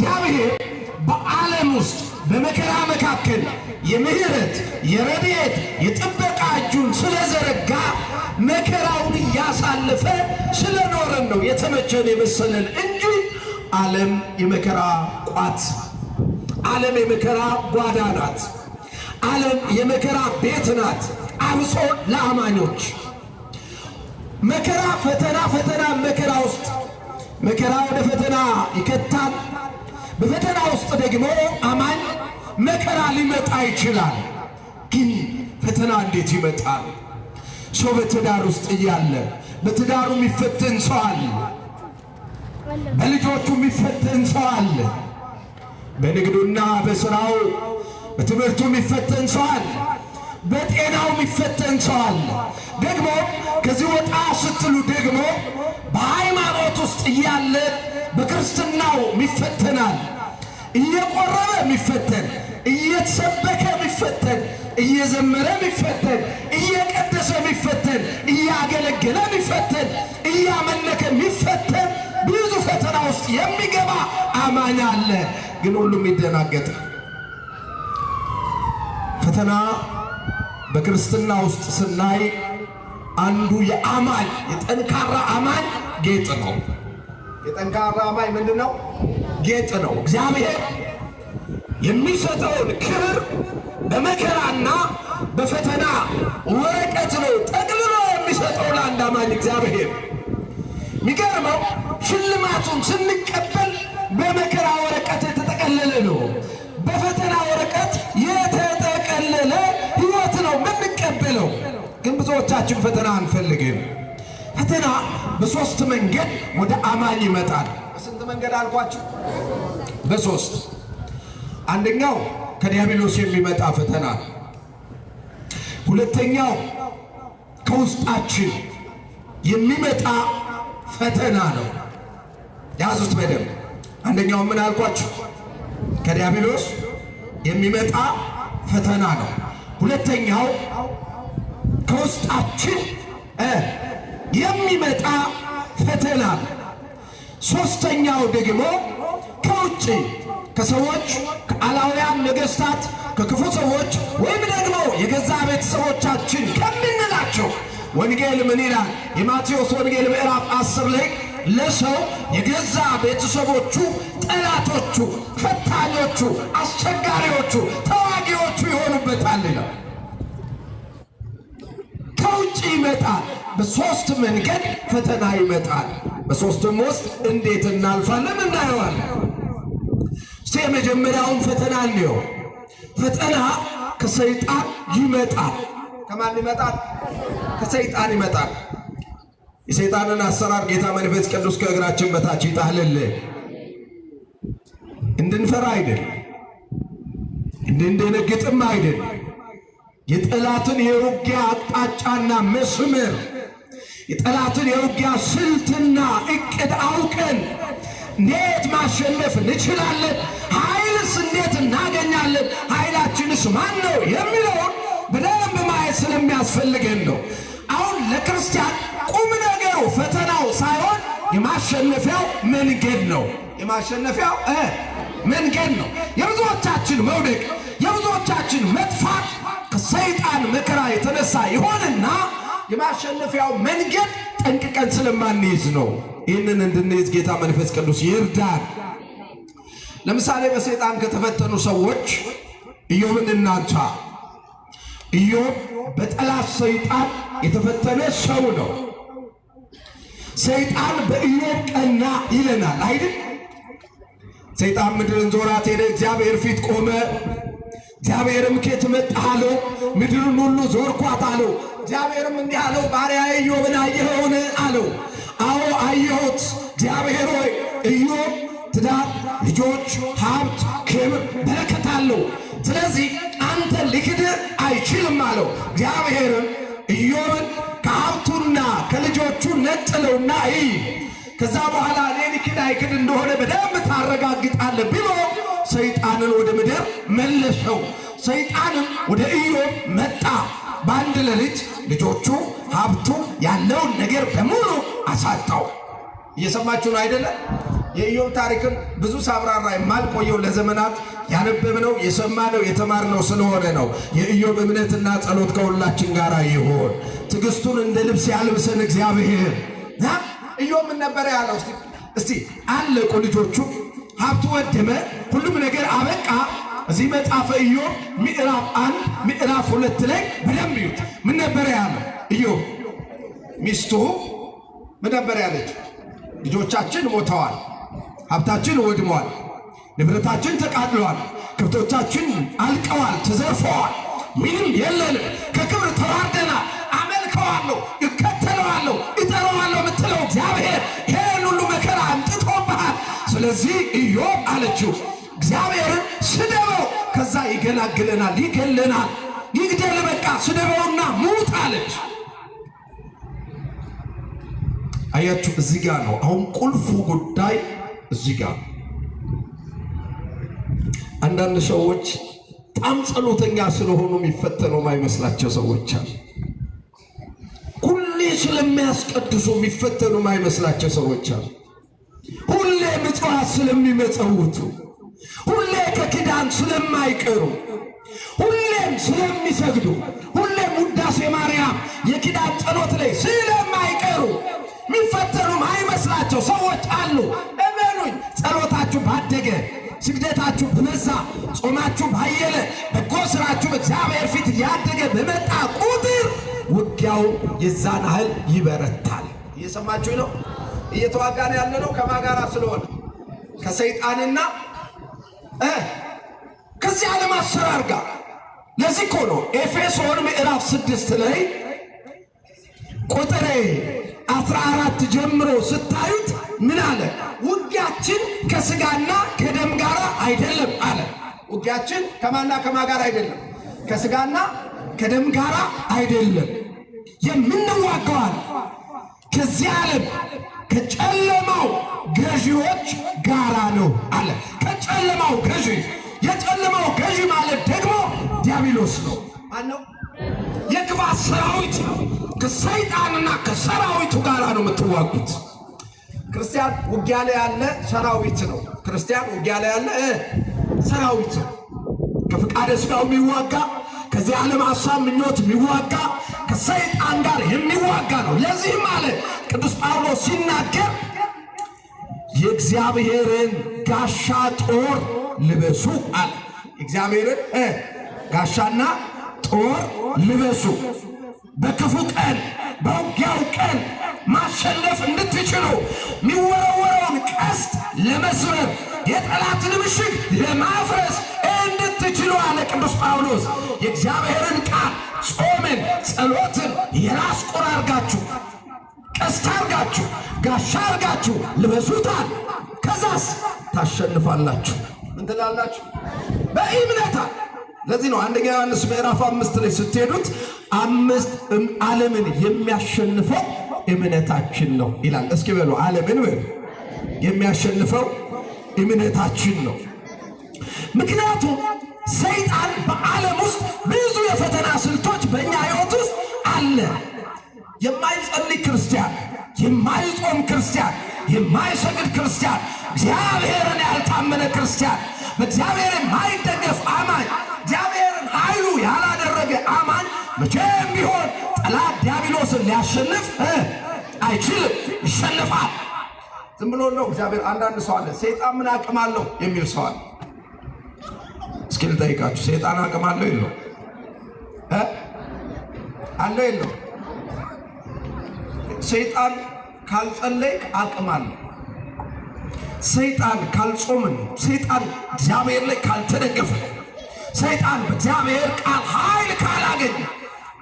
እግዚአብሔር በዓለም ውስጥ በመከራ መካከል የምህረት የረድኤት የጥበቃ እጁን ስለዘረጋ መከራውን እያሳለፈ ስለኖረን ነው የተመቸን የመሰለን እንጂ ዓለም የመከራ ቋት፣ ዓለም የመከራ ጓዳ ናት። ዓለም የመከራ ቤት ናት። አብሶ ለአማኞች መከራ ፈተና መከራ ውስጥ መከራ ወደ ፈተና ይከታል። በፈተና ውስጥ ደግሞ አማኝ መከራ ሊመጣ ይችላል። ግን ፈተና እንዴት ይመጣል? ሰው በትዳር ውስጥ እያለ በትዳሩ የሚፈተን ሰው አለ። በልጆቹ የሚፈተን ሰው አለ። በንግዱና በስራው በትምህርቱ የሚፈተን ሰው አለ። በጤናው የሚፈተን ሰው አለ። ደግሞ ከዚህ ወጣ ስትሉ ደግሞ በሃይማኖት ውስጥ እያለ በክርስትናው የሚፈተናል። እየቆረበ የሚፈተን፣ እየተሰበከ የሚፈተን፣ እየዘመረ የሚፈተን፣ እየቀደሰ የሚፈተን፣ እያገለገለ የሚፈተን፣ እያመለከ የሚፈተን ብዙ ፈተና ውስጥ የሚገባ አማኝ አለ። ግን ሁሉም ይደናገጣል። ፈተና በክርስትና ውስጥ ስናይ አንዱ የአማኝ የጠንካራ አማኝ ጌጥ ነው። የጠንካራ አማኝ ምንድነው? ጌጥ ነው። እግዚአብሔር የሚሰጠውን ክብር በመከራና በፈተና ወረቀት ነው ጠቅልሎ የሚሰጠው ለአንድ አማኝ እግዚአብሔር። የሚገርመው ሽልማቱን ስንቀበል በመከራ ወረቀት የተጠቀለለ ነው። በፈተና ወረቀት የተጠቀለለ ሕይወት ነው የምንቀበለው። ግን ብዙዎቻችን ፈተና አንፈልግም። ፈተና በሶስት መንገድ ወደ አማኝ ይመጣል። በስንት መንገድ አልኳችሁ? በሶስት። አንደኛው ከዲያብሎስ የሚመጣ ፈተና፣ ሁለተኛው ከውስጣችን የሚመጣ ፈተና ነው። ያዙት በደንብ። አንደኛው ምን አልኳችሁ? ከዲያብሎስ የሚመጣ ፈተና ነው። ሁለተኛው ከውስጣችን የሚመጣ ፈተና ነው። ሶስተኛው ደግሞ ከውጭ ከሰዎች፣ ከአላውያን ነገሥታት፣ ከክፉ ሰዎች ወይም ደግሞ የገዛ ቤተሰቦቻችን ከምንላቸው ወንጌል ምን ይላል? የማቴዎስ ወንጌል ምዕራፍ 10 ላይ ለሰው የገዛ ቤተሰቦቹ ጠላቶቹ፣ ፈታኞቹ፣ አስቸጋሪዎቹ፣ ተዋጊዎቹ ይሆኑበታል ይላል። ከውጭ ይመጣል። በሶስት መንገድ ፈተና ይመጣል። በሶስቱም ውስጥ እንዴት እናልፋለን እናየዋለን። እስቲ የመጀመሪያውን ፈተና እንየው። ፈተና ከሰይጣን ይመጣል። ከማን ይመጣል? ከሰይጣን ይመጣል። የሰይጣንን አሰራር ጌታ መንፈስ ቅዱስ ከእግራችን በታች ይጣልልን። እንድንፈራ አይደል፣ እንድንደነግጥም አይደል። የጠላትን የውጊያ አቅጣጫና መስመር፣ የጠላትን የውጊያ ስልትና እቅድ አውቀን እንዴት ማሸነፍ እንችላለን፣ ኃይልስ እንዴት እናገኛለን፣ ኃይላችንስ ማን ነው የሚለውን በደንብ ማየት ስለሚያስፈልገን ነው። አሁን ለክርስቲያን ቁም ነገሩ ፈተናው ሳይሆን የማሸነፊያው መንገድ ነው። የማሸነፊያው መንገድ ነው። የብዙዎቻችን መውደቅ፣ የብዙዎቻችን መጥፋት ከሰይጣን መከራ የተነሳ ይሆንና የማሸነፊያው መንገድ ጠንቅቀን ስለማንይዝ ነው። ይህንን እንድንይዝ ጌታ መንፈስ ቅዱስ ይርዳን። ለምሳሌ በሰይጣን ከተፈተኑ ሰዎች ኢዮብን እናንሳ። ኢዮብ በጠላት ሰይጣን የተፈተነ ሰው ነው። ሰይጣን በኢዮብ ቀና ይለናል አይደል? ሰይጣን ምድርን ዞራት ሄደ፣ እግዚአብሔር ፊት ቆመ። እግዚአብሔርም ከየት መጣህ አለው። ምድርን ሁሉ ዞርኳት አለው። እግዚአብሔርም እንዲህ አለው፣ ባሪያዬ ኢዮብን አየኸውን አለው። አዎ አየሁት። እግዚአብሔር ሆይ ኢዮብ ትዳር፣ ልጆች፣ ሀብት፣ ክብር፣ በረከት አለው። ስለዚህ አንተ ሊክድህ አይችልም አለው። እግዚአብሔርም ኢዮብን ከሀብቱና ከልጆቹ ነጥለውና ከዛ በኋላ እኔ ሊክድ አይክድ እንደሆነ በደንብ ታረጋግጣለህ ብሎ ሰይጣንን ወደ ምድር መለሰው። ሰይጣንም ወደ ኢዮብ መጣ። በአንድ ሌሊት ልጆቹ፣ ሀብቱ፣ ያለውን ነገር በሙሉ አሳጣው። እየሰማችሁ ነው አይደለ? የኢዮብ ታሪክን ብዙ ሳብራራ የማልቆየው ለዘመናት ያነበብነው የሰማነው የተማርነው ስለሆነ ነው። የኢዮብ እምነትና ጸሎት ከሁላችን ጋር ይሁን። ትዕግስቱን እንደ ልብስ ያልብሰን እግዚአብሔር። ኢዮብ ምን ነበር ያለው? እስቲ አለቁ ልጆቹ፣ ሀብቱ ወደመ፣ ሁሉም ነገር አበቃ። እዚህ መጽሐፈ ኢዮብ ምዕራፍ 1 ምዕራፍ 2 ላይ በደንብ ይዩት። ምን ነበር ያለው ኢዮብ? ሚስቱ ምን ነበር ያለች? ልጆቻችን ሞተዋል፣ ሀብታችን ወድመዋል፣ ንብረታችን ተቃጥለዋል፣ ከብቶቻችን አልቀዋል፣ ተዘርፈዋል፣ ምንም የለንም፣ ከክብር ተዋርደናል፣ አመልከዋለሁ፣ እከተለዋለሁ፣ እጠራዋለሁ የምትለው እግዚአብሔር ይህን ሁሉ መከራ አምጥቶብሃል። ስለዚህ ኢዮብ አለችው እግዚአብሔርን ስደበው፣ ከዛ ይገላግለናል፣ ይገለናል፣ ይግደል፣ በቃ ስደበውና ሙት አለች። አያችሁ፣ እዚህ ጋር ነው አሁን ቁልፉ ጉዳይ። እዚህ ጋር አንዳንድ ሰዎች በጣም ጸሎተኛ ስለሆኑ የሚፈተኑ የማይመስላቸው ሰዎች አሉ። ሁሌ ስለሚያስቀድሱ የሚፈተኑ የማይመስላቸው ሰዎች አሉ። ሁሌ ምጽዋት ስለሚመጸውቱ፣ ሁሌ ከኪዳን ስለማይቀሩ፣ ሁሌም ስለሚሰግዱ፣ ሁሌም ውዳሴ ማርያም የኪዳን ጸሎት ላይ ስለማይቀሩ የሚፈተኑ ማይመስላቸው ሰዎች አሉ። እመኑኝ፣ ጸሎታችሁ ባደገ፣ ስግደታችሁ በበዛ፣ ጾማችሁ ባየለ፣ በጎ ስራችሁ በእግዚአብሔር ፊት ያደገ በመጣ ቁጥር ውጊያው የዛን ያህል ይበረታል። እየሰማችሁ ነው? እየተዋጋን ያለነው ከማጋራ ስለሆነ ከሰይጣንና ከዚህ ዓለም አሰራር ጋር። ለዚህ እኮ ነው ኤፌሶን ምዕራፍ 6 ላይ ቁጥር 14 ጀምሮ ስታዩት ምን አለ? ውጊያችን ከስጋና ከደም ጋር አይደለም አለ። ውጊያችን ከማና ከማ ጋር አይደለም፣ ከስጋና ከደም ጋር አይደለም። የምንዋጋው ከዚህ ዓለም ከጨለማው ገዢዎች ጋራ ነው አለ። ከጨለማው ገዢ፣ የጨለማው ገዢ ማለት ደግሞ ዲያብሎስ ነው። ማነው? የክፋት ሰራዊት ከሰይጣንና ከሰራዊቱ ጋር ነው የምትዋጉት። ክርስቲያን ውጊያ ላይ ያለ ሰራዊት ነው። ክርስቲያን ውጊያ ላይ ያለ ሰራዊት ነው። ከፍቃደ ሥጋው የሚዋጋ፣ ከዚህ ዓለም ሐሳብ ምኞት የሚዋጋ፣ ከሰይጣን ጋር የሚዋጋ ነው። ለዚህም አለ ቅዱስ ጳውሎስ ሲናገር የእግዚአብሔርን ጋሻ ጦር ልበሱ አለ። እግዚአብሔርን ጋሻና ጦር ልበሱ፣ በክፉ ቀን በውጊያው ቀን ማሸነፍ እንድትችሉ፣ የሚወረወረውን ቀስት ለመስበር፣ የጠላትን ምሽግ ለማፍረስ እንድትችሉ አለ ቅዱስ ጳውሎስ። የእግዚአብሔርን ቃል ጾምን፣ ጸሎትን የራስ ቁር አርጋችሁ፣ ቀስት አርጋችሁ፣ ጋሻ አርጋችሁ ልበሱታል። ከዛስ ታሸንፋላችሁ። ምን ትላላችሁ? በእምነታ። ለዚህ ነው አንደኛ ዮሐንስ ምዕራፍ 5 ላይ ስትሄዱት 5 ዓለምን የሚያሸንፈው እምነታችን ነው ይላል። እስኪ በሉ ዓለምን የሚያሸንፈው እምነታችን ነው። ምክንያቱም ሰይጣን በዓለም ውስጥ ብዙ የፈተና ስልቶች በእኛ ሕይወት ውስጥ አለ። የማይጸልይ ክርስቲያን፣ የማይጾም ክርስቲያን፣ የማይሰግድ ክርስቲያን፣ እግዚአብሔርን ያልታመነ ክርስቲያን፣ በእግዚአብሔር የማይደገፍ አማኝ፣ እግዚአብሔርን ኃይሉ ያላደረገ አማኝ መቼም ቢሆን ጠላት ዲያብሎስን ሊያሸንፍ አይችልም። ይሸንፋል። ዝም ብሎ ነው እግዚአብሔር። አንዳንድ ሰው አለ ሰይጣን ምን አቅም አለው የሚል ሰው አለ። እስኪ ልጠይቃችሁ፣ ሰይጣን አቅም አለው የለው? አለው የለው? ሰይጣን ካልጸለይክ አቅም አለው። ሰይጣን ካልጾምን፣ ሰይጣን እግዚአብሔር ላይ ካልተደገፈ፣ ሰይጣን በእግዚአብሔር ቃል ኃይል ካላገኘ፣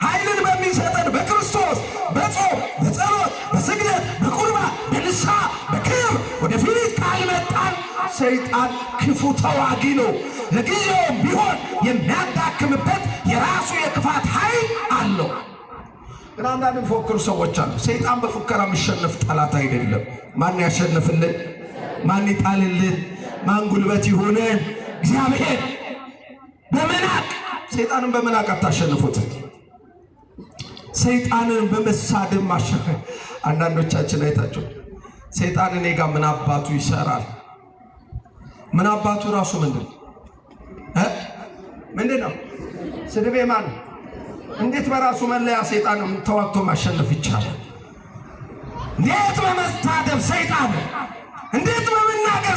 ኃይልን በሚሰጠን በክርስቶስ በጾም በጸሎት በስግደት በቁርባን በንስሐ በክብር ወደፊት ካልመጣን ሰይጣን ክፉ ተዋጊ ነው። ለጊዜውም ቢሆን የሚያዳክምበት የራሱ የክፋት ኃይል አለው። ግን አንዳንድ ፎክሩ ሰዎች አሉ። ሰይጣን በፉከራ የሚሸነፍ ጠላት አይደለም። ማን ያሸንፍልን? ማን ይጣልልን? ማን ጉልበት ይሆነን? እግዚአብሔር። በመናቅ ሰይጣንን በመናቅ አታሸንፉት። ሰይጣንን በመሳደብ ማሸነፍ። አንዳንዶቻችን አይታችሁ ሰይጣን እኔ ጋር ምን አባቱ ይሰራል? ምን አባቱ ራሱ ምንድነው? ስድቤ ማን? እንዴት በራሱ መለያ ሰይጣን ተዋግቶ ማሸነፍ ይቻላል? እንዴት በመታደብ ሰይጣን፣ እንዴት በመናገር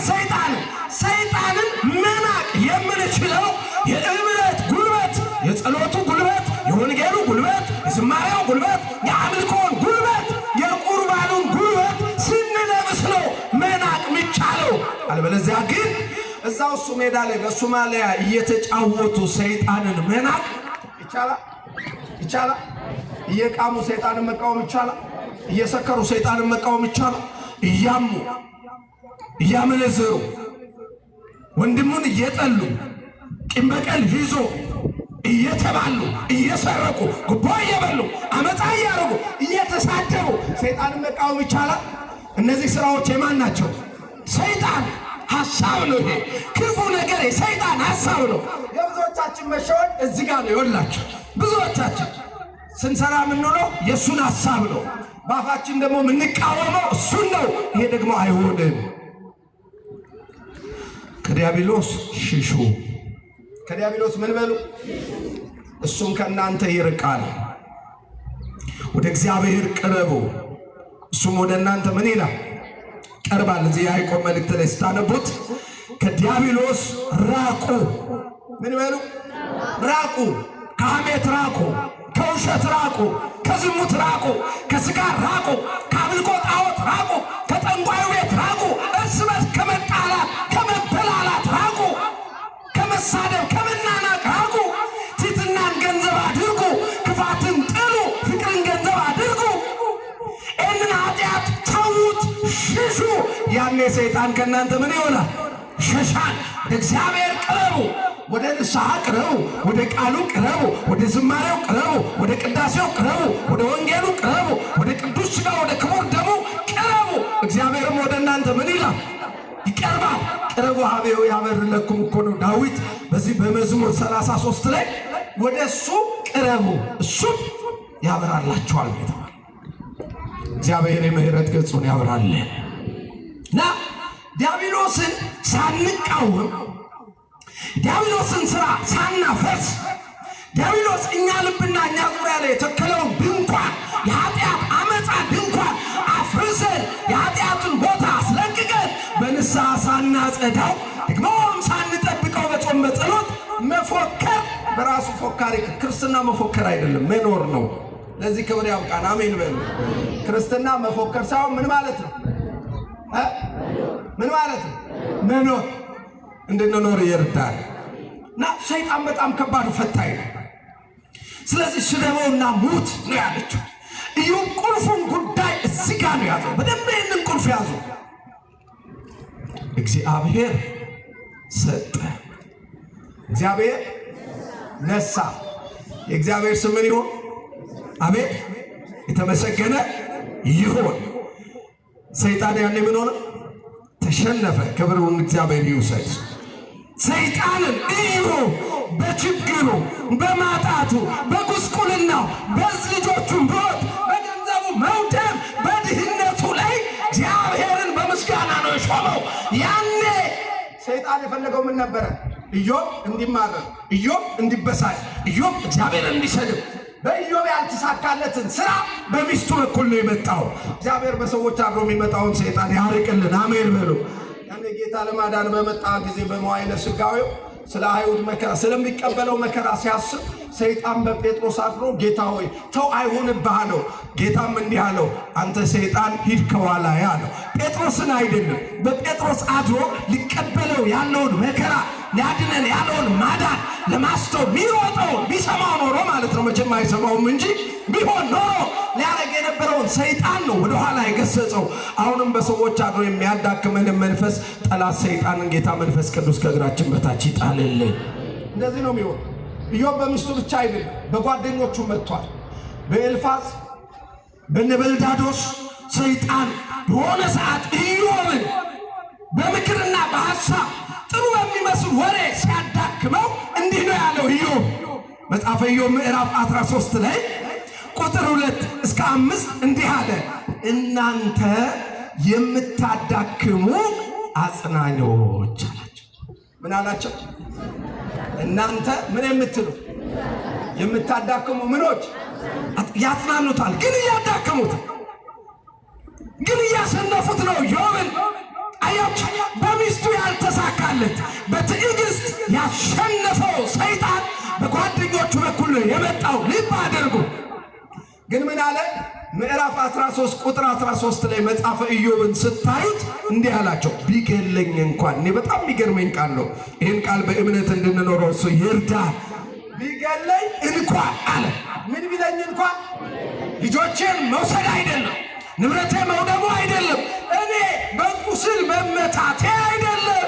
ሰይጣንን መናቅ የምንችለው የእምነት ጉልበት፣ የጸሎቱ ጉልበት፣ የወንጌሉ ጉልበት፣ የዝማሬው ጉልበት፣ የአምልኮውን ጉልበት፣ የቁርባኑን ጉልበት ስንለብስ ነው መናቅ የሚቻለው። አለበለዚያ ግን እዛው እሱ ሜዳ ላይ በሶማሊያ እየተጫወቱ ሰይጣንን መናቅ ይቻላል? እየቃሙ ሰይጣንን መቃወም ይቻላል? እየሰከሩ ሰይጣንን መቃወም ይቻላል? እያሙ እያመነዘሩ ወንድሙን እየጠሉ ቂም በቀል ይዞ እየተባሉ እየሰረቁ ጉቦ እየበሉ አመፃ እያደረጉ እየተሳደቡ ሰይጣንን መቃወም ይቻላል? እነዚህ ስራዎች የማን ናቸው? ሰይጣን ሐሳብ ነው። ይሄ ክፉ ነገር የሰይጣን ሐሳብ ነው። የብዙዎቻችን መሸወድ እዚህ ጋር ነው። ይወላችሁ ብዙዎቻችን ስንሰራ የምንውለው የእሱን ሐሳብ ነው። ባፋችን ደግሞ የምንቃወመው እሱን ነው። ይሄ ደግሞ አይሆንም። ከዲያብሎስ ሽሹ። ከዲያብሎስ ምን በሉ? እሱም ከእናንተ ይርቃል። ወደ እግዚአብሔር ቅረቡ፣ እሱም ወደ እናንተ ምን ይላል? ቀርባል። እዚህ ያዕቆብ መልእክት ላይ ስታነቡት ከዲያብሎስ ራቁ። ምን በሉ? ራቁ። ከሐሜት ራቁ፣ ከውሸት ራቁ፣ ከዝሙት ራቁ፣ ከስጋር ራቁ፣ ከአምልኮ ጣዖት ራቁ፣ ከጠንቋዩ ቤት ራቁ፣ እርስ በርስ ከመጣላት ከመበላላት ራቁ፣ ከመሳደብ ከመናናቅ ራቁ። ትሕትናን ገንዘብ አድርጉ፣ ክፋትን ጥሉ፣ ፍቅርን ገንዘብ አድርጉ። ይህንን ኃጢአት ተዉት፣ ሽሹ። ያኔ ሰይጣን ከእናንተ ምን ይሆናል? ሸሻል። እግዚአብሔር ቅረቡ፣ ወደ ንስሐ ቅረቡ፣ ወደ ቃሉ ቅረቡ፣ ወደ ዝማሬው ቅረቡ፣ ወደ ቅዳሴው ቅረቡ፣ ወደ ወንጌሉ ቅረቡ፣ ወደ ቅዱስ ሥጋ ወደ ክቡር ደሙ ቅረቡ። እግዚአብሔርም ወደ እናንተ ምን ይላል? ይቀርባል። ቅረቡ ሀቤው ያበርለኩም እኮ ነው ዳዊት በዚህ በመዝሙር 33 ላይ ወደ እሱ ቅረቡ እሱም ያበራላችኋል ተባለ። እግዚአብሔር የምህረት ገጹን ያበራልን እና ዲያብሎስን ሳንቃወም ዲያብሎስን ስራ ሳናፈርስ ዲያብሎስ እኛ ልብና እኛ ዙሪያ ላይ የተከለውን ድንኳን የኃጢአት አመፃ ድንኳን አፍርሰን የኃጢአቱን ቦታ አስለቅቀን በንስሐ ሳናጸዳው ደግሞም ሳንጠብቀው በጾም በጸሎት መፎከር በራሱ ፎካሪ ክርስትና መፎከር አይደለም፣ መኖር ነው። ለዚህ ክብር ያብቃን። አሜን በሉ። ክርስትና መፎከር ሳይሆን ምን ማለት ነው? ምን ማለት ነው? መኖር። እንድንኖር ይርዳል። እና ሰይጣን በጣም ከባዱ ፈታኝ ነው። ስለዚህ ስደበውና ሙት ነው ያለችው። ኢዮብ ቁልፉን ጉዳይ እዚህ ጋር ነው ያዘው። በደንብ ይህንን ቁልፍ ያዙ። እግዚአብሔር ሰጠ፣ እግዚአብሔር ነሳ። የእግዚአብሔር ስም ምን ይሁን? አሜን፣ የተመሰገነ ይሁን። ሰይጣን ያኔ ምን ሆነ? ተሸነፈ። ክብሩን እግዚአብሔር ይውሰድ። ሰይጣንን እዩ በችግሩ በማጣቱ በጉስቁልናው በልጆቹም ሞት በገንዘቡ መውደም በድህነቱ ላይ እግዚአብሔርን በምስጋና ነው የሾመው። ያኔ ሰይጣን የፈለገው ምን ነበረ? ኢዮብ እንዲማረር፣ ኢዮብ እንዲበሳጭ፣ ኢዮብ እግዚአብሔር እንዲሰድብ። በኢዮብ ያልተሳካለትን ስራ በሚስቱ በኩል ነው የመጣው። እግዚአብሔር በሰዎች አድሮ የሚመጣውን ሰይጣን ያርቅልን። አሜን በሉ። ያኔ ጌታ ለማዳን በመጣ ጊዜ በመዋዕለ ሥጋዌው ስለ አይሁድ መከራ ስለሚቀበለው መከራ ሲያስብ ሰይጣን በጴጥሮስ አድሮ ጌታ ሆይ ተው አይሆንብህ አለው። ጌታም እንዲህ አለው፣ አንተ ሰይጣን ሂድ ከኋላዬ አለው። ጴጥሮስን አይደለም፣ በጴጥሮስ አድሮ ሊቀበለው ያለውን መከራ ሊያድነን ያለውን ማዳን ለማስተው ቢሮጠውን ቢሰማው ኖሮ ማለት ነው። መቼም አይሰማውም እንጂ ቢሆን ኖሮ ሊያረግ የነበረውን ሰይጣን ነው ወደኋላ የገሰጸው። አሁንም በሰዎች አድሮ የሚያዳክመን መንፈስ ጠላት ሰይጣንን ጌታ መንፈስ ቅዱስ ከእግራችን በታች ይጣልልን። እንደዚህ ነው የሚሆን። ኢዮብ በሚስቱ ብቻ አይደለም፣ በጓደኞቹ መጥቷል። በኤልፋዝ በነበልዳዶስ ሰይጣን የሆነ ሰዓት ኢዮብን በምክርና በሐሳብ ጥሩ በሚመስል ወሬ ሲያዳክመው እንዲህ ነው ያለው ኢዮብ መጽሐፈ ኢዮብ ምዕራፍ 13 ላይ ቁጥር 2 እስከ 5 እንዲህ አለ፣ እናንተ የምታዳክሙ አጽናኞች አላቸው። ምን አላቸው? እናንተ ምን የምትሉ የምታዳክሙ ምኖች ያጽናኑታል፣ ግን እያዳከሙት፣ ግን እያሰነፉት ነው። ኢዮብን አያችሁ፣ በሚስቱ ያልተሳካለት በትዕግስት ያሸነፈው ሰይጣን በጓደኞቹ በኩል የመጣው ልብ አድርጉ። ግን ምን አለ? ምዕራፍ 13 ቁጥር 13 ላይ መጽሐፈ ኢዮብን ስታዩት እንዲህ አላቸው፣ ቢገለኝ እንኳን። እኔ በጣም የሚገርመኝ ቃል ነው። ይህን ቃል በእምነት እንድንኖረው እሱ ይርዳል። ቢገለኝ እንኳን አለ። ምን ቢለኝ እንኳን? ልጆቼን መውሰድ አይደለም፣ ንብረቴ መውደሙ አይደለም፣ እኔ በቁስል መመታቴ አይደለም፣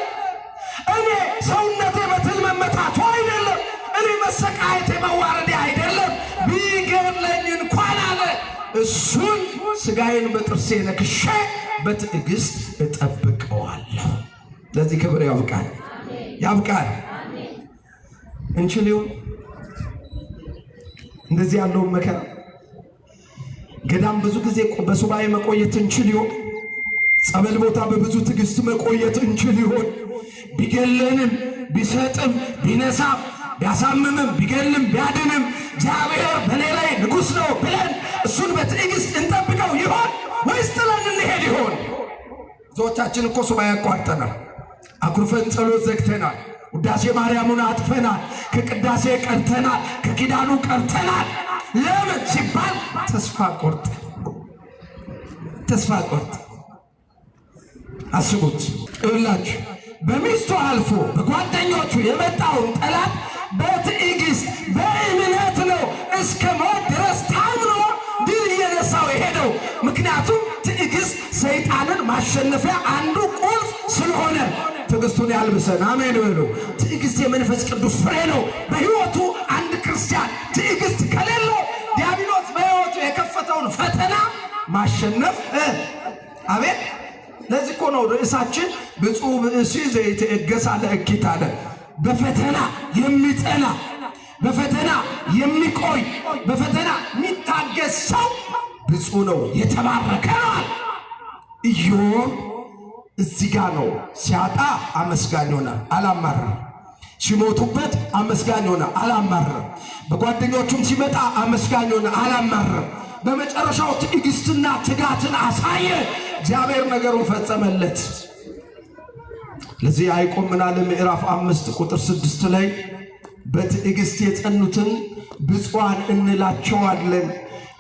እኔ ሰውነቴ በትል መመታቱ አይደለም፣ እኔ መሰቃየቴ መዋረዴ አይደለም። ቢገለኝ እንኳን አለ እሱን ስጋዬን በጥርሴ ነክሼ በትዕግስት እጠብቀዋለሁ። ለዚህ ክብር ያብቃል፣ ያብቃል። እንችል ይሁን እንደዚህ ያለውን መከራ ገዳም ብዙ ጊዜ በሱባኤ መቆየት እንችል ይሆን? ጸበል ቦታ በብዙ ትዕግስት መቆየት እንችል ይሆን? ቢገለንም ቢሰጥም ቢነሳም ቢያሳምምም ቢገልም ቢያድንም እግዚአብሔር በኔ ላይ ንጉሥ ነው ብለን እሱን በትዕግስት እንጠብቀው ይሆን ወይስ ጥለን እንሄድ ይሆን? ብዙዎቻችን እኮ ሱባኤ አቋርጠናል፣ አኩርፈን ጸሎት ዘግተናል፣ ውዳሴ ማርያሙን አጥፈናል፣ ከቅዳሴ ቀርተናል፣ ከኪዳኑ ቀርተናል። ለምን ሲባል ተስፋ ቆርጥ። አስቡት እላችሁ በሚስቱ አልፎ በጓደኞቹ የመጣውን ጠላት በትዕግስት በእምነት ነው እስከ ሞት ድረስ ታምኖ ድል እየነሳው የሄደው። ምክንያቱም ትዕግስት ሰይጣንን ማሸነፊያ አንዱ ቁልፍ ስለሆነ ትዕግስቱን ያልብሰን። አሜን በሉ። ትዕግስት የመንፈስ ቅዱስ ፍሬ ነው። በሕይወቱ አንድ ክርስቲያን ትዕግስት ከሌለው ዲያብሎስ በሕይወቱ የከፈተውን ፈተና ማሸነፍ አቤት። ለዚህ እኮ ነው ርዕሳችን ብፁዕ ብእሲ ዘይትዕገሥ ለእኪት አለ። በፈተና የሚጸና በፈተና የሚቆይ በፈተና የሚታገስ ሰው ብፁዕ ነው፣ የተባረከ ነው። ኢዮብ እዚህ ጋር ነው። ሲያጣ አመስጋኝ ሆነ፣ አላማረም። ሲሞቱበት አመስጋኝ ሆነ፣ አላማረም። በጓደኞቹም ሲመጣ አመስጋኝ ሆነ፣ አላማረም። በመጨረሻው ትዕግስትና ትጋትን አሳየ። እግዚአብሔር ነገሩን ፈጸመለት። ለዚህ ያዕቆብ ምን አለ? ምዕራፍ 5 ቁጥር 6 ላይ በትዕግስት የጸኑትን ብፁዓን እንላቸዋለን።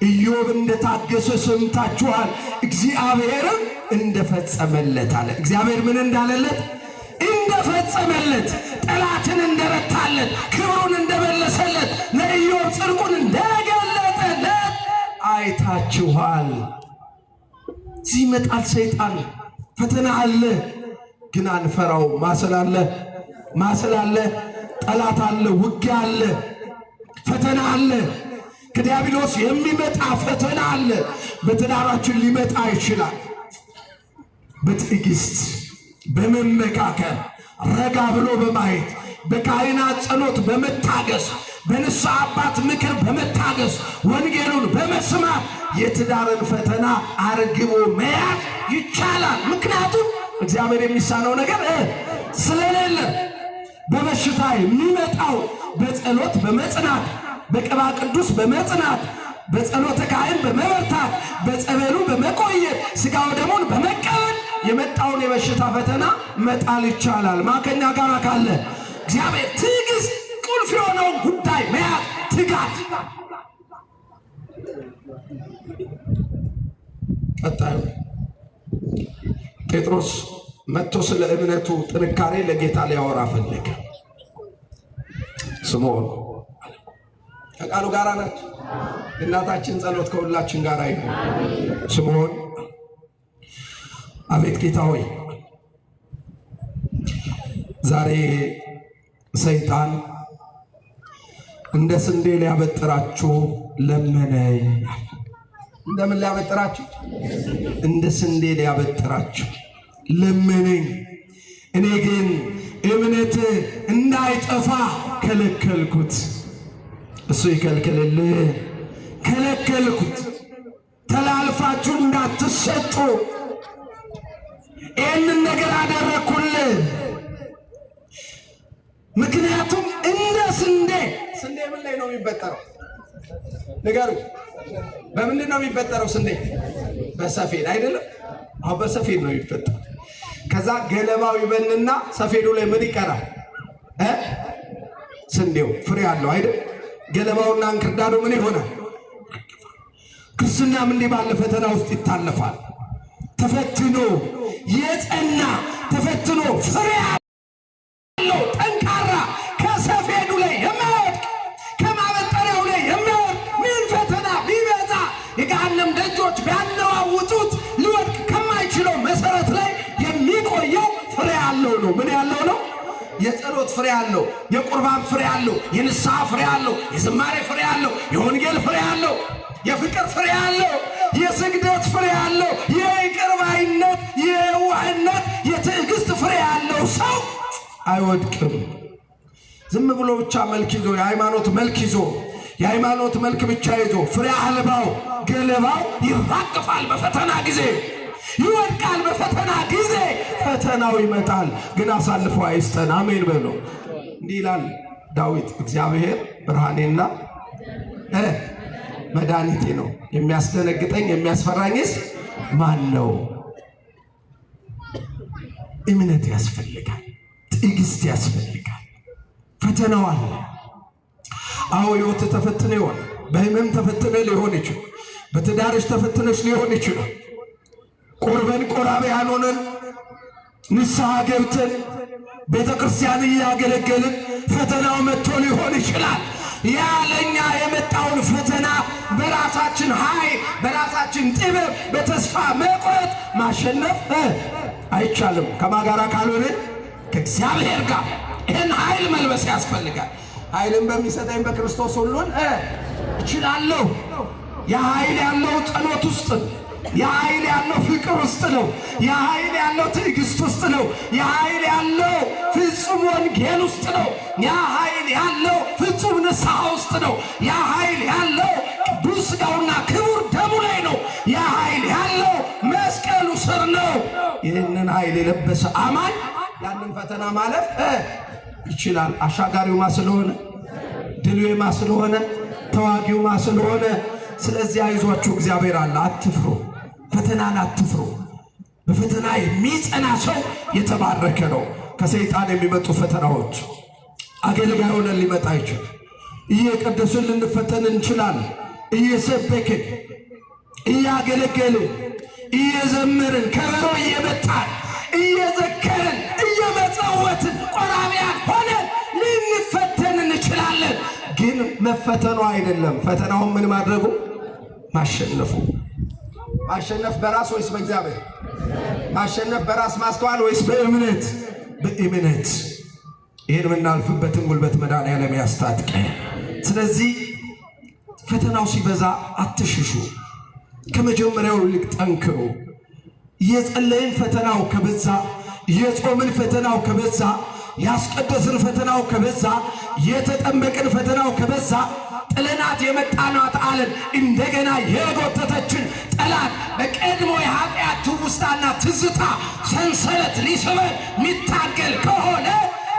ኢዮብ እንደታገሰ ሰምታችኋል፣ እግዚአብሔርም እንደፈጸመለት አለ። እግዚአብሔር ምን እንዳለለት? እንደፈጸመለት፣ ጠላትን እንደረታለት፣ ክብሩን እንደመለሰለት፣ ለኢዮብ ጽድቁን እንደገለጠለት አይታችኋል። እዚህ ይመጣል ሰይጣን፣ ፈተና አለ፣ ግን አንፈራው። ማስላለ ጠላት አለ፣ ውጊያ አለ፣ ፈተና አለ። ከዲያብሎስ የሚመጣ ፈተና አለ። በትዳራችን ሊመጣ ይችላል። በትዕግስት በመመካከል ረጋ ብሎ በማየት በካህናት ጸሎት በመታገስ በንስሐ አባት ምክር በመታገስ ወንጌሉን በመስማት የትዳርን ፈተና አርግቦ መያዝ ይቻላል። ምክንያቱም እግዚአብሔር የሚሳነው ነገር ስለሌለ። በበሽታ የሚመጣው በጸሎት በመጽናት በቅባ ቅዱስ በመጽናት በጸሎተ ካህን በመበርታት በጸበሉ በመቆየት ሥጋው ደሙን በመቀበል የመጣውን የበሽታ ፈተና መጣል ይቻላል። ማከኛ ጋር ካለ እግዚአብሔር ትዕግስት ቁልፍ የሆነውን ጉዳይ መያዝ፣ ትጋት። ቀጣዩ ጴጥሮስ መጥቶ ስለ እምነቱ ጥንካሬ ለጌታ ሊያወራ ፈለገ። ስምዖን ከቃሉ ጋር ናት። እናታችን ጸሎት ከሁላችን ጋር ይሁን። ስምዖን አቤት ጌታ ሆይ፣ ዛሬ ሰይጣን እንደ ስንዴ ሊያበጥራችሁ ለመነኝ። እንደምን ሊያበጥራችሁ? እንደ ስንዴ ሊያበጥራችሁ ለመነኝ። እኔ ግን እምነት እንዳይጠፋ ከለከልኩት። እሱ ይከልክልልህ፣ ከለከልኩት። ተላልፋችሁ እንዳትሰጡ ይህንን ነገር አደረኩልህ። ምክንያቱም እንደ ስንዴ ምን ላይ ነው የሚበጠረው? ንገሩ። በምንድን ነው የሚበጠረው ስንዴ? በሰፌድ አይደለም? አዎ በሰፌድ ነው የሚበጠረው። ከዛ ገለባው ይበንና ሰፌዱ ላይ ምን ይቀራል? ስንዴው ፍሬ አለው አይደል? ገለባውና እንክርዳዱ ምን ይሆናል? ክርስትናም እንዲህ ባለ ፈተና ውስጥ ይታለፋል። ተፈትኖ የጸና ተፈትኖ ፍሬ ያለው ጠንካራ ከሰፌዱ ላይ የሚወድቅ ከማበጠሪያው ላይ የሚወድቅ ምን ፈተና ቢበዛ የገሃነም ደጆች ቢያነዋውጡት ሊወድቅ ከማይችለው መሰረት ላይ የሚቆየው ፍሬ ያለው ነው። ምን ያለው ነው? የጸሎት ፍሬ ያለው፣ የቁርባን ፍሬ ያለው፣ የንስሐ ፍሬ ያለው፣ የዝማሬ ፍሬ ያለው፣ የወንጌል ፍሬ ያለው፣ የፍቅር ፍሬ ያለው፣ የስግደት ፍሬ ያለው፣ የይቅር ባይነት፣ የዋህነት፣ የትዕግስት ፍሬ ያለው ሰው አይወድቅም። ዝም ብሎ ብቻ መልክ ይዞ የሃይማኖት መልክ ይዞ የሃይማኖት መልክ ብቻ ይዞ ፍሬ አልባው ገለባው ይራግፋል። በፈተና ጊዜ ይወድቃል። በፈተና ጊዜ ፈተናው ይመጣል፣ ግን አሳልፎ አይስጠን። አሜን በሉ። እንዲህ ይላል ዳዊት፣ እግዚአብሔር ብርሃኔና መድኃኒቴ ነው፣ የሚያስደነግጠኝ የሚያስፈራኝስ ማን ነው? እምነት ያስፈልጋል፣ ትዕግስት ያስፈልጋል። ፈተናው አለ። አዎ ሕይወት ተፈትነ ይሆን፣ በህመም ተፈትነ ሊሆን ይችላል፣ በትዳርሽ ተፈትነሽ ሊሆን ይችላል። ቁርበን ቆራቢያን ሆነን ንስሐ ገብተን ቤተ ክርስቲያን እያገለገልን ፈተናው መጥቶ ሊሆን ይችላል። ያለኛ የመጣውን ፈተና በራሳችን ኃይል በራሳችን ጥበብ በተስፋ መቁረጥ ማሸነፍ አይቻልም። ከማጋራ ካልሆነ ከእግዚአብሔር ጋር ይህን ኃይል መልበስ ያስፈልጋል። ኃይልን በሚሰጠኝ በክርስቶስ ሁሉን እችላለሁ። የኃይል ያለው ጸሎት ውስጥ ነው። የኃይል ያለው ፍቅር ውስጥ ነው። የኃይል ያለው ትዕግስት ውስጥ ነው። የኃይል ያለው ፍጹም ወንጌል ውስጥ ነው። የኃይል ያለው ፍጹም ንስሐ ውስጥ ነው። የኃይል ያለው ቅዱስ ሥጋውና ክቡር ደሙ ላይ ነው። የኃይል ያለው መስቀሉ ስር ነው። ይህንን ኃይል የለበሰ አማኝ ያንን ፈተና ማለፍ ይችላል። አሻጋሪው ማ ስለሆነ፣ ድሉ ማ ስለሆነ፣ ተዋጊው ማ ስለሆነ፣ ስለዚህ አይዟችሁ እግዚአብሔር አለ። አትፍሩ፣ ፈተናን አትፍሩ። በፈተና የሚጸና ሰው የተባረከ ነው። ከሰይጣን የሚመጡ ፈተናዎች አገልጋይ ሆነን ሊመጣ ይችላል። እየቀደሱን ልንፈተን እንችላለን። እየሰበክን እያገለገልን እየዘመርን ከበሮ እየመታን እየዘከርን እየመጸወትን ቆራቢያን ሆነን ልንፈተን እንችላለን። ግን መፈተኑ አይደለም ፈተናውን ምን ማድረጉ ማሸነፉ። ማሸነፍ በራስ ወይስ በእግዚአብሔር? ማሸነፍ በራስ ማስተዋል ወይስ በእምነት? በእምነት። ይህን የምናልፍበትን ጉልበት መድኃኔዓለም ያስታጥቀ። ስለዚህ ፈተናው ሲበዛ አትሽሹ፣ ከመጀመሪያው ይልቅ ጠንክሩ። እየጸለይን ፈተናው ከበዛ፣ እየጾምን ፈተናው ከበዛ፣ ያስቀደስን ፈተናው ከበዛ፣ የተጠመቅን ፈተናው ከበዛ፣ ጥለናት የመጣናት ዓለም እንደገና የጎተተችን ጠላት በቀድሞ የኃጢአት ትውስታና ትዝታ ሰንሰለት ሊስበን የሚታገል ከሆነ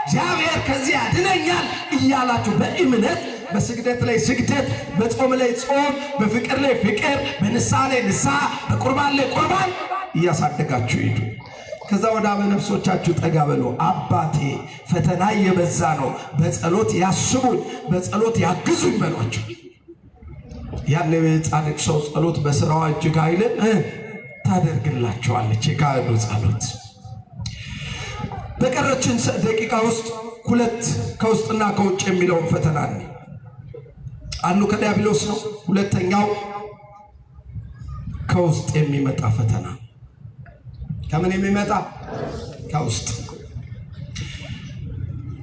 እግዚአብሔር ከዚህ ያድነኛል እያላችሁ በእምነት በስግደት ላይ ስግደት፣ በጾም ላይ ጾም፣ በፍቅር ላይ ፍቅር፣ በንስሐ ላይ ንስሐ፣ በቁርባን ላይ ቁርባን እያሳደጋችሁ ሂዱ። ከዛ ወደ በነፍሶቻችሁ ጠጋ በሉ። አባቴ ፈተና እየበዛ ነው፣ በጸሎት ያስቡኝ፣ በጸሎት ያግዙኝ በሏቸው። ያን የጻድቅ ሰው ጸሎት በስራዋ እጅግ ኃይልን ታደርግላቸዋለች። የካህኑ ጸሎት። በቀረችን ደቂቃ ውስጥ ሁለት ከውስጥና ከውጭ የሚለውን ፈተና ነው። አንዱ ከዲያብሎስ ነው፣ ሁለተኛው ከውስጥ የሚመጣ ፈተና። ከምን የሚመጣ? ከውስጥ።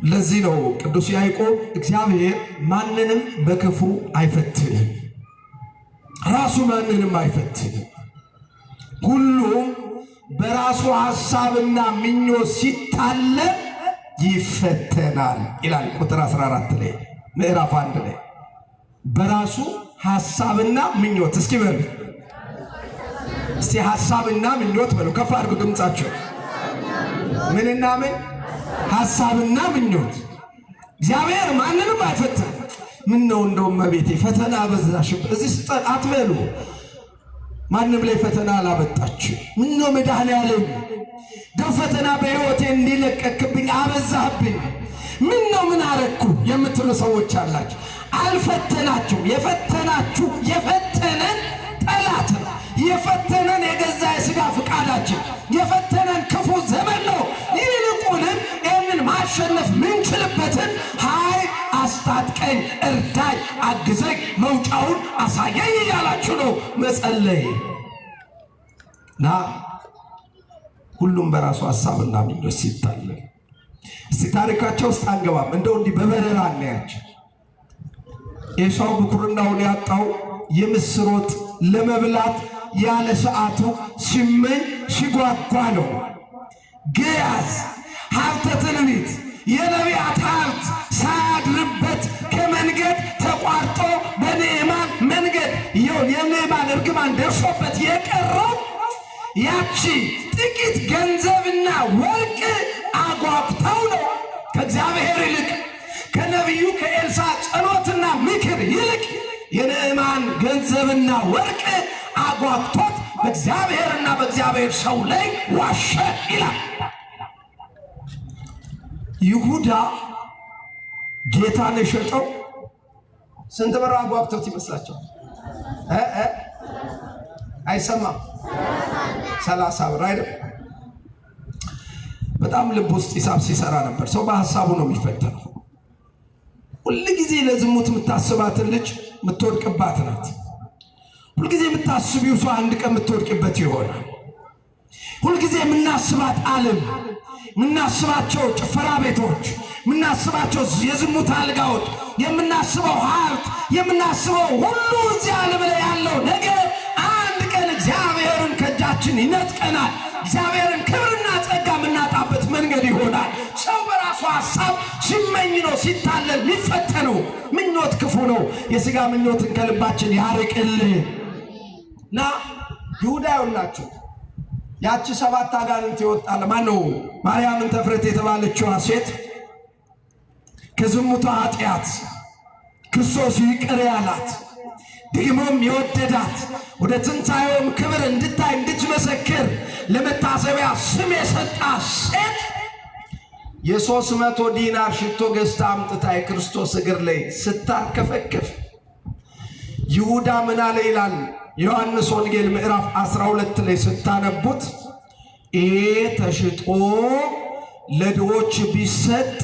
ለዚህ ነው ቅዱስ ያዕቆብ እግዚአብሔር ማንንም በክፉ አይፈትንም፣ ራሱ ማንንም አይፈትንም፣ ሁሉም በራሱ ሐሳብና ምኞት ሲታለል ይፈተናል ይላል። ቁጥር 14 ላይ ምዕራፍ 1 ላይ በራሱ ሐሳብና ምኞት። እስኪ በሉ እስቲ ሐሳብና ምኞት በሉ፣ ከፍ አድርጉ ድምጻችሁ። ምንና ምን? ሐሳብና ምኞት። እግዚአብሔር ማንንም አይፈትንም። ምን ነው እንደው እመቤቴ ፈተና በዛሽበት እዚህ ስጠን አትበሉ። ማንም ላይ ፈተና አላበጣችም። ምን ነው መድኃኔዓለም ደው ፈተና በሕይወቴ እንዲለቀቅብኝ አበዛህብኝ፣ ምን ነው ምን አረኩ የምትሉ ሰዎች አላችሁ። አልፈተናችሁም። የፈተናችሁ የፈተነን ጠላት ነው። የፈተነን የገዛ የሥጋ ፍቃዳችን የፈተነን ክፉ ዘመን ነው። ይልቁንም ይህንን ማሸነፍ ምንችልበትን ኃይል አስታጥቀኝ፣ እርዳኝ፣ አግዘኝ፣ መውጫውን አሳየኝ እያላችሁ ነው መጸለይ እና ሁሉም በራሱ ሐሳብና ምኞት ሲታለል እስቲ ታሪካቸው ውስጥ አንገባም። እንደው እንዲህ በበረራ እናያቸው። ኤሳው ብኩርናውን ያጣው የምስር ወጥ ለመብላት ያለ ሰዓቱ ሲመኝ ሲጓጓ ነው። ግያዝ ሀብተ ትንቢት የነቢያት ሀብት ሳያድርበት ከመንገድ ተቋርጦ በንዕማን መንገድ የንዕማን እርግማን ደርሶበት የቀረው ያቺ ጥቂት ገንዘብና ወርቅ አጓጉታው ነው። ከእግዚአብሔር ይልቅ ከነቢዩ ከኤልሳ ጸሎትና ምክር ይልቅ የንዕማን ገንዘብና ወርቅ አጓጉቶት በእግዚአብሔርና በእግዚአብሔር ሰው ላይ ዋሸ ይላል። ይሁዳ ጌታን የሸጠው ስንት ብር አጓጉቶት ይመስላችኋል? አይሰማም? 30 ብር አይደል? በጣም ልብ ውስጥ ሂሳብ ሲሰራ ነበር። ሰው በሐሳቡ ነው የሚፈተነው። ሁልጊዜ ለዝሙት የምታስባትን ልጅ የምትወድቅባት ናት። ሁልጊዜ የምታስቢው ሰው አንድ ቀን የምትወድቅበት ይሆናል። ሁልጊዜ የምናስባት ዓለም፣ የምናስባቸው ጭፈራ ቤቶች፣ የምናስባቸው የዝሙት አልጋዎች፣ የምናስበው ሀብት፣ የምናስበው ሁሉ እዚህ ዓለም ላይ ያለው ነገር አንድ ቀን እግዚአብሔርን ከእጃችን ይነጥቀናል። እግዚአብሔርን ክብርና ጸጋ የምናጣበት መንገድ ይሆናል። ሰው በራሱ ሐሳብ ሲመኝ ነው ሲታለል የሚፈተነው። ምኞት ክፉ ነው። የሥጋ ምኞትን ከልባችን ያርቅልን እና ይሁዳ ይውላችሁ ያቺ 7 አጋንንት ይወጣል። ማነው? ማርያምን ተፍረት የተባለችዋ ሴት ከዝሙቷ ኃጢአት ክርስቶስ ይቅር ያላት ደግሞም የወደዳት ወደ ትንሣኤውም ክብር እንድታይ እንድትመሰክር ለመታሰቢያ ስም የሰጣት ሴት የ300 ዲናር ሽቶ ገዝታ አምጥታ የክርስቶስ እግር ላይ ስታርከፈክፍ ይሁዳ ምን አለ ይላል ዮሐንስ ወንጌል ምዕራፍ 12 ላይ ስታነቡት ይሄ ተሽጦ ለድሆች ቢሰጥ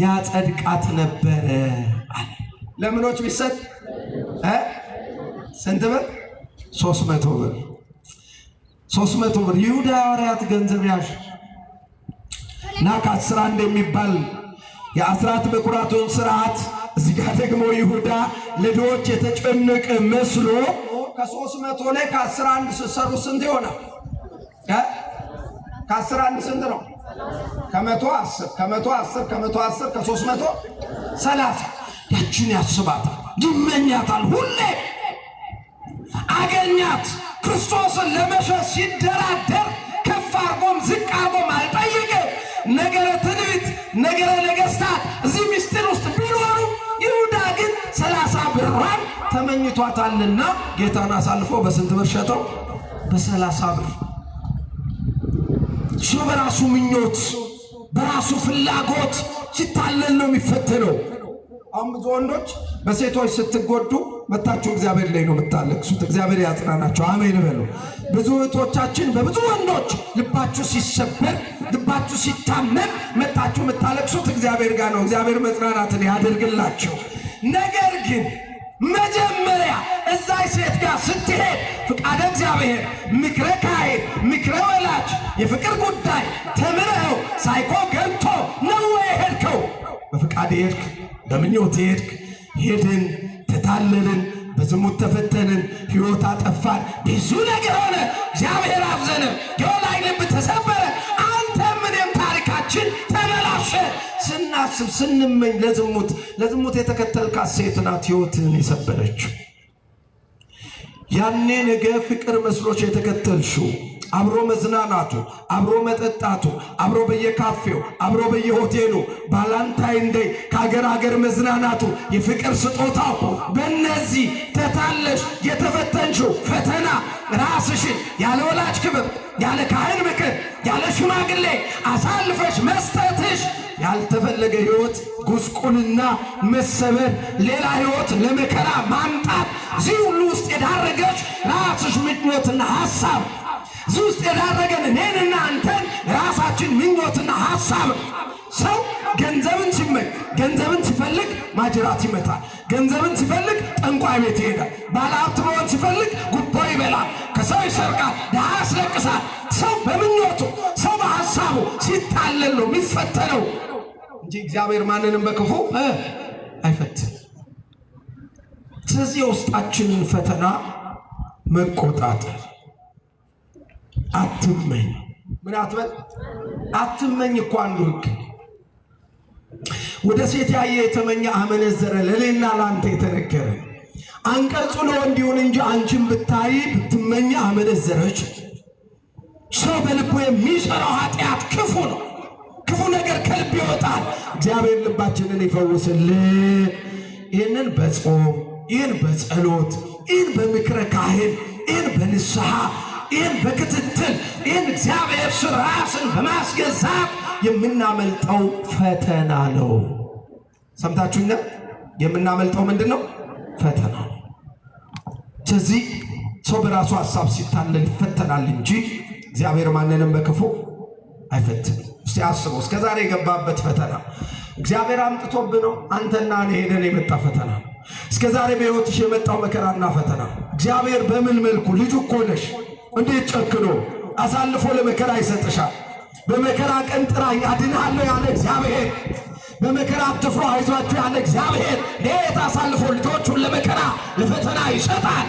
ያጸድቃት ነበረ አለ። ለምኖች ቢሰጥ ስንት ብር? 300 ብር። 300 ብር። ይሁዳ ሐዋርያት ገንዘብ ያዥ እና ከ11 የሚባል የአስራት በኩራቱን ስርዓት እዚህ ጋር ደግሞ ይሁዳ ለድሆች የተጨነቀ መስሎ ከ300 ላይ ከ11 ሲሰሩ ስንት ይሆናል? ከ11 ስንት ነው? ከ110 ከ110 ከ330 ያችን ያስባታል፣ ይመኛታል። ሁሌ አገኛት። ክርስቶስን ለመሸጥ ሲደራደር ከፍ አርጎም ዝቅ አርጎም አልጠየቀ። ነገረ ትንቢት ነገረ ነገሥታት እዚህ ምስጢር ውስጥ ቢኖሩ ይሁዳ ግን 30 ብሯን ተመኝቷታልና ጌታን አሳልፎ በስንት ብር ሸጠው? በ30 ብር። ሰው በራሱ ምኞት በራሱ ፍላጎት ሲታለል ነው የሚፈተነው። አሁን ብዙ ወንዶች በሴቶች ስትጎዱ መታችሁ እግዚአብሔር ላይ ነው የምታለቅሱት። እግዚአብሔር ያጽናናቸው፣ አሜን በሉ። ብዙ እህቶቻችን በብዙ ወንዶች ልባችሁ ሲሰበር ልባችሁ ሲታመም መታችሁ የምታለቅሱት እግዚአብሔር ጋር ነው። እግዚአብሔር መጽናናትን ያደርግላቸው። ነገር ግን መጀመሪያ እዛይ ሴት ጋር ስትሄድ ፍቃደ እግዚአብሔር፣ ምክረ ካህን፣ ምክረ ወላጅ፣ የፍቅር ጉዳይ ተምረው ሳይኮ ገብቶ ነው የሄድከው? በፍቃድ ሄድክ? በምኞት ሄድክ? ሄድን፣ ተታለልን፣ በዝሙት ተፈተንን፣ ሕይወት አጠፋን፣ ብዙ ነገር ሆነ። እግዚአብሔር አዘነ፣ የወላጅ ልብ ተሰበረ። አንተም እኔም ታሪካችን ተበላሸ። ስናስብ ስንመኝ ለዝሙት የተከተልካት ሴት ናት ሕይወትን የሰበረችው። ያኔ ነገ ፍቅር መስሎች የተከተልሽው አብሮ መዝናናቱ፣ አብሮ መጠጣቱ፣ አብሮ በየካፌው፣ አብሮ በየሆቴሉ ባላንታይን ዴይ ከአገር አገር መዝናናቱ፣ የፍቅር ስጦታው በእነዚህ ተታለሽ የተፈተንሽው ፈተና ራስሽን ያለ ወላጅ ክብር፣ ያለ ካህን ምክር፣ ያለ ሽማግሌ አሳልፈሽ መስጠትሽ ያልተፈለገ ሕይወት ጉስቁልና፣ መሰበር፣ ሌላ ሕይወት ለመከራ ማምጣት እዚህ ሁሉ ውስጥ የዳረገች ራስሽ ምኞትና ሐሳብ እዚህ ውስጥ የዳረገን እኔንና አንተን ራሳችን ምኞትና ሐሳብ። ሰው ገንዘብን ሲመኝ ገንዘብን ሲፈልግ ማጅራት ይመታል። ገንዘብን ሲፈልግ ጠንቋይ ቤት ይሄዳል። ባለሀብት መሆን ሲፈልግ ጉቦ ይበላል፣ ከሰው ይሰርቃል፣ ድሃ ያስለቅሳል። ሰው በምኞቱ ሰው በሐሳቡ ሲታለል ነው የሚፈተነው እንጂ እግዚአብሔር ማንንም በክፉ አይፈትንም። ስለዚህ የውስጣችንን ፈተና መቆጣጠር። አትመኝ። ምን አትበል? አትመኝ እኮ አንዱ ሕግ። ወደ ሴት ያየ የተመኘ አመነዘረ፣ ለሌና ላንተ የተነገረ አንቀጹ ለወንድ ይሁን እንጂ አንቺን ብታይ ብትመኝ አመነዘረች። ሰው በልቡ የሚሰራው ኃጢአት ክፉ ነው። ክፉ ነገር ከልብ ይወጣል። እግዚአብሔር ልባችንን ይፈውስልን። ይህንን በጾም ይህን በጸሎት ይህን በምክረ ካህን ይህን በንስሐ ይህን በክትትል ይህን እግዚአብሔር ስር ራስን በማስገዛት የምናመልጠው ፈተና ነው። ሰምታችሁኛ? የምናመልጠው ምንድን ነው? ፈተና ነው። ስለዚህ ሰው በራሱ ሐሳብ ሲታለል ይፈተናል እንጂ እግዚአብሔር ማንንም በክፉ አይፈትንም። እስቲ አስበው፣ እስከ ዛሬ የገባበት ፈተና እግዚአብሔር አምጥቶብህ ነው? አንተና እኔ ሄደን የመጣ ፈተና ነው። እስከ ዛሬ በሕይወትሽ የመጣው መከራና ፈተና እግዚአብሔር በምን መልኩ? ልጁ እኮ ነሽ። እንዴት ጨክኖ አሳልፎ ለመከራ ይሰጥሻል? በመከራ ቀን ጥራኝ አድንሃለሁ ያለ እግዚአብሔር፣ በመከራ አትፍሩ አይዟችሁ ያለ እግዚአብሔር እንዴት አሳልፎ ልጆቹን ለመከራ ለፈተና ይሰጣል?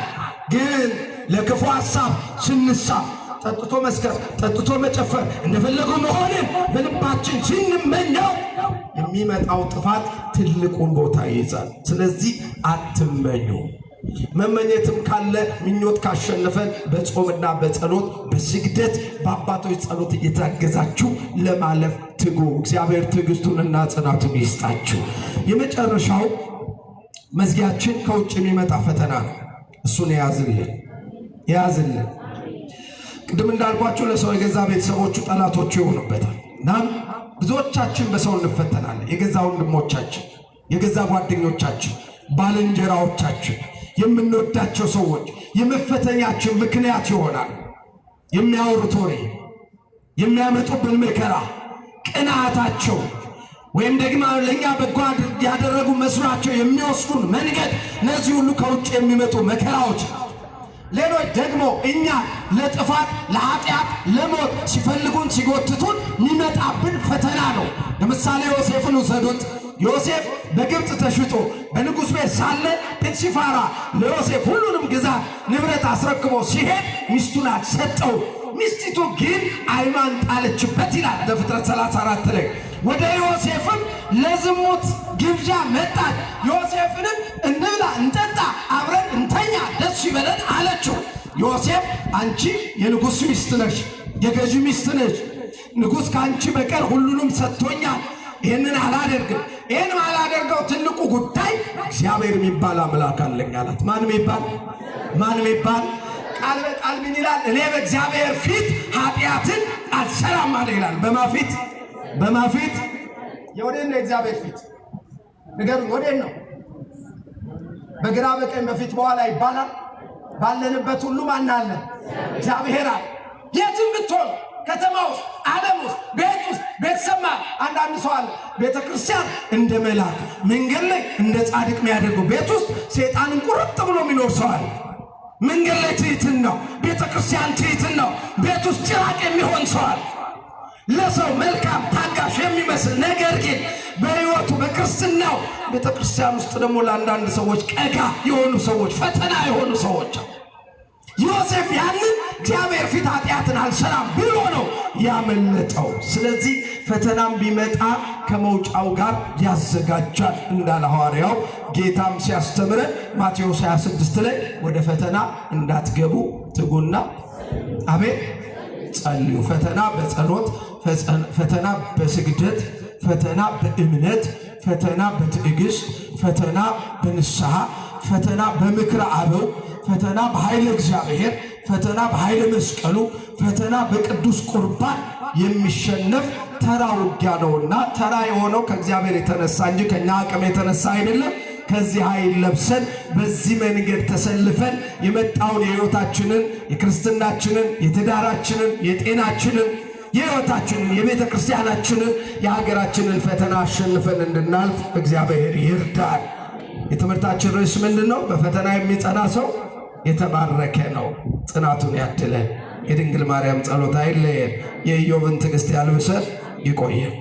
ግን ለክፉ ሐሳብ ስንሳ ጠጥቶ መስከር፣ ጠጥቶ መጨፈር፣ እንደፈለጉ መሆንን በልባችን ስንመኘው የሚመጣው ጥፋት ትልቁን ቦታ ይይዛል። ስለዚህ አትመኙ። መመኘትም ካለ ምኞት ካሸነፈን በጾምና በጸሎት በስግደት በአባቶች ጸሎት እየታገዛችሁ ለማለፍ ትጉ። እግዚአብሔር ትዕግስቱንና ጽናቱን ይስጣችሁ። የመጨረሻው መዝጊያችን ከውጭ የሚመጣ ፈተና ነው። እሱን የያዝልን። ቅድም እንዳልኳችሁ ለሰው የገዛ ቤተሰቦቹ ጠላቶቹ ይሆኑበታል። እናም ብዙዎቻችን በሰው እንፈተናለን። የገዛ ወንድሞቻችን፣ የገዛ ጓደኞቻችን፣ ባልንጀራዎቻችን፣ የምንወዳቸው ሰዎች የመፈተኛችን ምክንያት ይሆናል። የሚያወሩት ወሬ፣ የሚያመጡብን መከራ፣ ቅንዓታቸው ወይም ደግሞ ለእኛ በጎ ያደረጉ መስሏቸው የሚወስዱን መንገድ፣ እነዚህ ሁሉ ከውጭ የሚመጡ መከራዎች። ሌሎች ደግሞ እኛ ለጥፋት ለኃጢአት ለሞት ሲፈልጉን ሲጎትቱን የሚመጣብን ፈተና ነው። ለምሳሌ ዮሴፍን ውሰዱት። ዮሴፍ በግብፅ ተሽጦ በንጉሥ ቤት ሳለ ጲጥሲፋራ ለዮሴፍ ሁሉንም ግዛት ንብረት አስረክቦ ሲሄድ ሚስቱን አልሰጠው። ሚስቲቱ ግን ዓይኗን ጣለችበት ይላል ዘፍጥረት 34 ላይ። ወደ ዮሴፍም ለዝሙት ግብዣ መጣች። ዮሴፍንም እንብላ፣ እንጠጣ፣ አብረን እንተኛ፣ ደስ ይበለን አለችው። ዮሴፍ አንቺ የንጉሥ ሚስት ነሽ፣ የገዢ ሚስት ነሽ። ንጉሥ ከአንቺ በቀር ሁሉንም ሰጥቶኛል። ይህንን አላደርግም። ይህን አላደርገው ትልቁ ጉዳይ እግዚአብሔር የሚባል አምላክ አለኝ አላት። ማን የሚባል ቃል በቃል ምን ይላል? እኔ በእግዚአብሔር ፊት ኃጢአትን አልሰራም አለ ይላል። በማፊት የወዴት ነው እግዚአብሔር ፊት? ንገሩኝ፣ ወዴት ነው? በግራ በቀኝ በፊት በኋላ ይባላል። ባለንበት ሁሉ ማን አለ? እግዚአብሔር አለ። የትም ብትሆን ከተማ ውስጥ፣ ዓለም ውስጥ፣ ቤት ውስጥ፣ ቤተሰብ አንዳንድ ሰው አለ ቤተ ክርስቲያን እንደ መልአክ መንገድ ላይ እንደ ጻድቅ የሚያደርገው ቤት ውስጥ ሰይጣንን ቁርጥ ብሎ የሚኖር ሰው አለ። መንገድ ላይ ትዕይትን ነው፣ ቤተ ክርስቲያን ትዕይትን ነው። ቤት ውስጥ ጭራቅ የሚሆን ሰው አለ። ለሰው መልካም ታጋሽ የሚመስል ነገር ግን በሕይወቱ በክርስትናው ቤተ ክርስቲያን ውስጥ ደግሞ ለአንዳንድ ሰዎች ቀጋ የሆኑ ሰዎች፣ ፈተና የሆኑ ሰዎች። ዮሴፍ ያንን እግዚአብሔር ፊት ኃጢአትን አልሰራም ብሎ ነው ያመለጠው። ስለዚህ ፈተናም ቢመጣ ከመውጫው ጋር ያዘጋጃል እንዳለ ሐዋርያው ጌታም ሲያስተምረ ማቴዎስ 26 ላይ ወደ ፈተና እንዳትገቡ ትጉና አቤት ጸልዩ። ፈተና በጸሎት፣ ፈተና በስግደት፣ ፈተና በእምነት፣ ፈተና በትዕግስት፣ ፈተና በንስሐ፣ ፈተና በምክረ አበው፣ ፈተና በኃይለ እግዚአብሔር፣ ፈተና በኃይለ መስቀሉ፣ ፈተና በቅዱስ ቁርባን የሚሸነፍ ተራ ውጊያ ነውና ተራ የሆነው ከእግዚአብሔር የተነሳ እንጂ ከኛ አቅም የተነሳ አይደለም። ከዚህ ኃይል ለብሰን በዚህ መንገድ ተሰልፈን የመጣውን የሕይወታችንን፣ የክርስትናችንን፣ የትዳራችንን፣ የጤናችንን፣ የሕይወታችንን፣ የቤተ ክርስቲያናችንን፣ የሀገራችንን ፈተና አሸንፈን እንድናልፍ እግዚአብሔር ይርዳል። የትምህርታችን ርዕስ ምንድን ነው? በፈተና የሚጸና ሰው የተባረከ ነው። ጽናቱን ያድለን። የድንግል ማርያም ጸሎት አይለየን። የኢዮብን ትዕግስት ያልብሰን። ይቆየን።